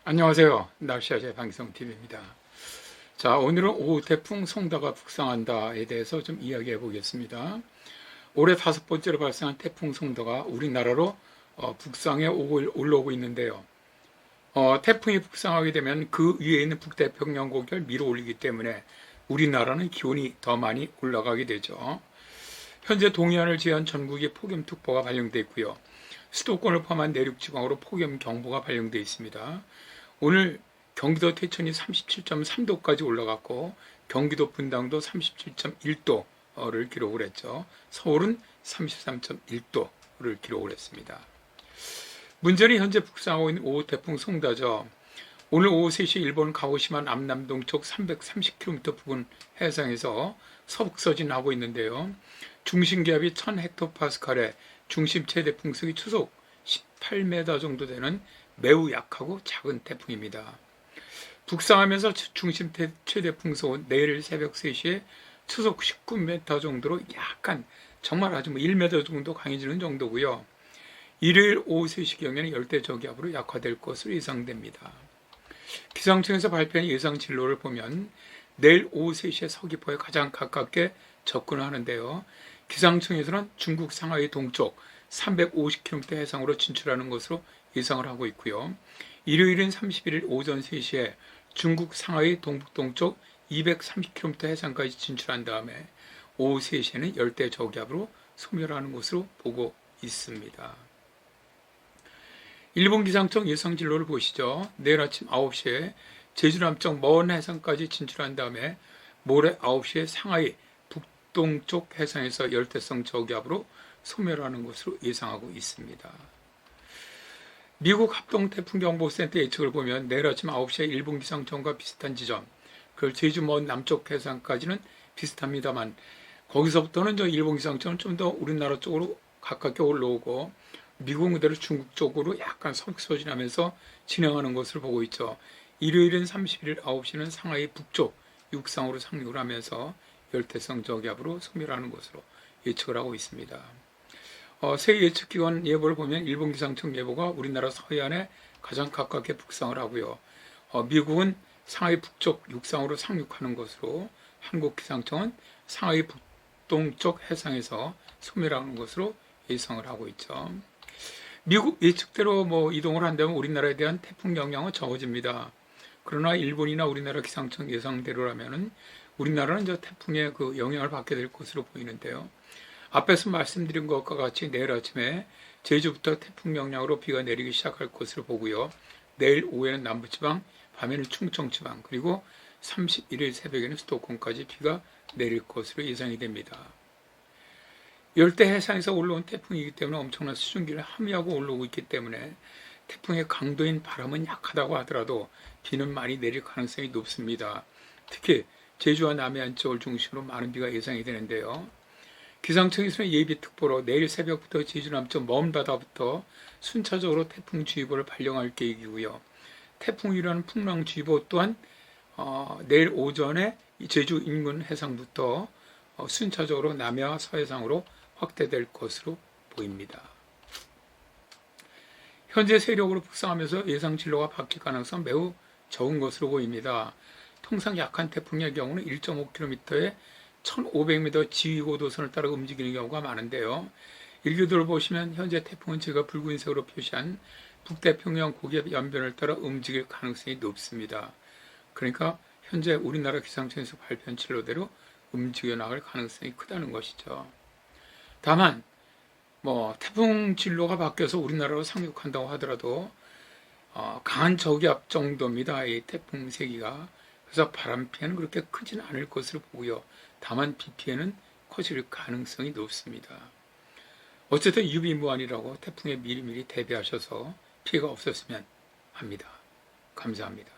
안녕하세요. 날씨아재 방송TV입니다. 자, 오늘은 오후 태풍 송다가 북상한다에 대해서 좀 이야기해 보겠습니다. 올해 5번째로 발생한 태풍 송다가 우리나라로 북상해 올라오고 있는데요. 태풍이 북상하게 되면 그 위에 있는 북태평양 고기를 밀어 올리기 때문에 우리나라는 기온이 더 많이 올라가게 되죠. 현재 동해안을 제한 전국에 폭염특보가 발령돼 있고요. 수도권을 포함한 내륙지방으로 폭염경보가 발령돼 있습니다. 오늘 경기도 퇴천이 37.3도까지 올라갔고 경기도 분당도 37.1도를 기록을 했죠. 서울은 33.1도를 기록을 했습니다. 문제는 현재 북상하고 있는 5호 태풍 송다죠. 오늘 오후 3시 일본 가오시마 남남동쪽 330km 부근 해상에서 서북서진하고 있는데요. 중심기압이 1000헥토파스칼에 중심 최대 풍속이 초속 18m 정도 되는 매우 약하고 작은 태풍입니다. 북상하면서 중심 최대 풍속은 내일 새벽 3시에 초속 19m 정도로 약간 정말 아주 1m 정도 강해지는 정도고요. 일요일 오후 3시경에는 열대저기압으로 약화될 것으로 예상됩니다. 기상청에서 발표한 예상 진로를 보면 내일 오후 3시에 서귀포에 가장 가깝게 접근하는데요. 기상청에서는 중국 상하이 동쪽 350km 해상으로 진출하는 것으로 예상을 하고 있고요. 일요일은 31일 오전 3시에 중국 상하이 동북동쪽 230km 해상까지 진출한 다음에 오후 3시에는 열대 저기압으로 소멸하는 것으로 보고 있습니다. 일본 기상청 예상 진로를 보시죠. 내일 아침 9시에 제주 남쪽 먼 해상까지 진출한 다음에 모레 9시에 상하이 북동쪽 해상에서 열대성 저기압으로 소멸하는 것으로 예상하고 있습니다. 미국 합동태풍경보센터 예측을 보면 내일 아침 9시에 일본 기상청과 비슷한 지점, 그 제주 먼 남쪽 해상까지는 비슷합니다만 거기서부터는 일본 기상청은 좀 더 우리나라 쪽으로 가깝게 올라오고 미국 그대로 중국 쪽으로 약간 서북서진하면서 진행하는 것을 보고 있죠. 일요일은 31일 9시는 상하이 북쪽 육상으로 상륙을 하면서 열대성 저기압으로 소멸하는 것으로 예측을 하고 있습니다. 세 예측기관 예보를 보면 일본 기상청 예보가 우리나라 서해안에 가장 가깝게 북상을 하고요. 미국은 상하이 북쪽 육상으로 상륙하는 것으로 한국 기상청은 상하이 북동쪽 해상에서 소멸하는 것으로 예상을 하고 있죠. 미국 예측대로 이동을 한다면 우리나라에 대한 태풍 영향은 적어집니다. 그러나 일본이나 우리나라 기상청 예상대로라면은 우리나라는 태풍의 그 영향을 받게 될 것으로 보이는데요. 앞에서 말씀드린 것과 같이 내일 아침에 제주부터 태풍 영향으로 비가 내리기 시작할 것으로 보고요. 내일 오후에는 남부지방, 밤에는 충청지방, 그리고 31일 새벽에는 수도권까지 비가 내릴 것으로 예상이 됩니다. 열대 해상에서 올라온 태풍이기 때문에 엄청난 수증기를 함유하고 올라오고 있기 때문에 태풍의 강도인 바람은 약하다고 하더라도 비는 많이 내릴 가능성이 높습니다. 특히 제주와 남해안 쪽을 중심으로 많은 비가 예상이 되는데요. 기상청에서는 예비특보로 내일 새벽부터 제주 남쪽 먼 바다부터 순차적으로 태풍주의보를 발령할 계획이고요. 태풍이라는 풍랑주의보 또한 내일 오전에 제주 인근 해상부터 순차적으로 남해와 서해상으로 확대될 것으로 보입니다. 현재 세력으로 북상하면서 예상 진로가 바뀔 가능성 매우 적은 것으로 보입니다. 통상 약한 태풍의 경우는 1.5km에 1500m 지휘고도선을 따라 움직이는 경우가 많은데요. 일교도를 보시면 현재 태풍은 제가 붉은색으로 표시한 북태평양 고기압 연변을 따라 움직일 가능성이 높습니다. 그러니까 현재 우리나라 기상청에서 발표한 진로대로 움직여 나갈 가능성이 크다는 것이죠. 다만 태풍 진로가 바뀌어서 우리나라로 상륙한다고 하더라도 강한 저기압 정도입니다. 이 태풍 세기가. 그래서 바람 피해는 그렇게 크지는 않을 것으로 보고요. 다만 비 피해는 커질 가능성이 높습니다. 어쨌든 유비무환이라고 태풍에 미리미리 대비하셔서 피해가 없었으면 합니다. 감사합니다.